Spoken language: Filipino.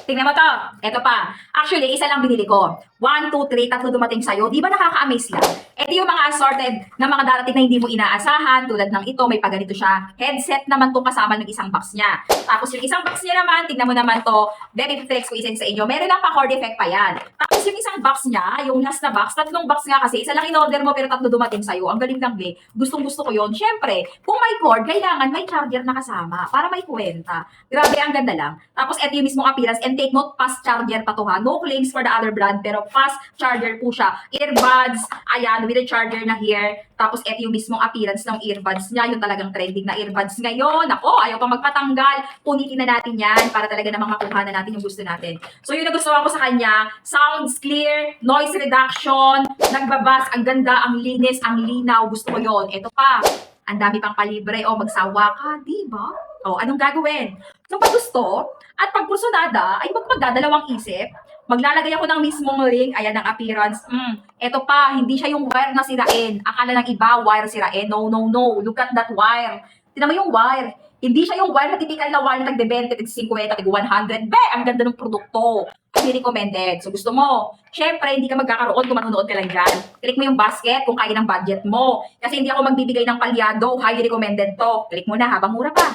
Tingnan mo to. Ito pa. Actually, isa lang binili ko. 1, 2, 3, tatlo dumating sa'yo. Di ba nakaka-amaze lang? Ito yung mga assorted na mga darating na hindi mo inaasahan. Tulad ng ito, may paganito siya. Headset naman tong kasama ng isang box niya. Tapos yung isang box niya naman, tingnan mo naman to. Baby flex ko isend sa inyo. Meron lang pa cord effect pa yan. Tapos yung isang box niya, yung last na box, tatlong box nga kasi. Isa lang in-order mo pero tatlo dumating sa'yo. Ang galing lang, be. Gustong gusto ko yon. Siyempre, kung may cord, kailangan may charger na kasama para may kwenta. Grabe, ang ganda lang. Tapos ito yung mismong appearance. And take note, fast charger pa to ha. No claims for the other brand, pero fast charger po siya. Earbuds, ayan, with a charger na here. Tapos ito yung mismong appearance ng earbuds niya. Yung talagang trending na earbuds ngayon. Ako, ayaw pa magpatanggal. Punitin na natin yan para talaga namang makuha na natin yung gusto natin. So yung nagustuhan ko sa kanya, sounds clear, noise reduction, nagbabas, ang ganda, ang linis, ang linaw. Gusto ko yon. Ito pa, ang dami pang palibre. O, magsawa ka, di ba? O, anong gagawin? So, pag gusto, at pag kursunada, ay magdadalawang isip. Maglalagay ako ng mismong link. Ayan ang appearance. Ito pa, hindi siya yung wire na sirain. Akala ng iba, wire sirain. No, no, no. Look at that wire. Tignan mo yung wire. Hindi siya yung wire na typical na wire na tag-20, tag-50, tag-100. Be, ang ganda ng produkto. Highly recommended. So gusto mo, syempre, hindi ka magkakaroon kung manonood ka lang dyan. Click mo yung basket kung kaya ng budget mo. Kasi hindi ako magbibigay ng palyado. Highly recommended to. Click mo na habang mura pa.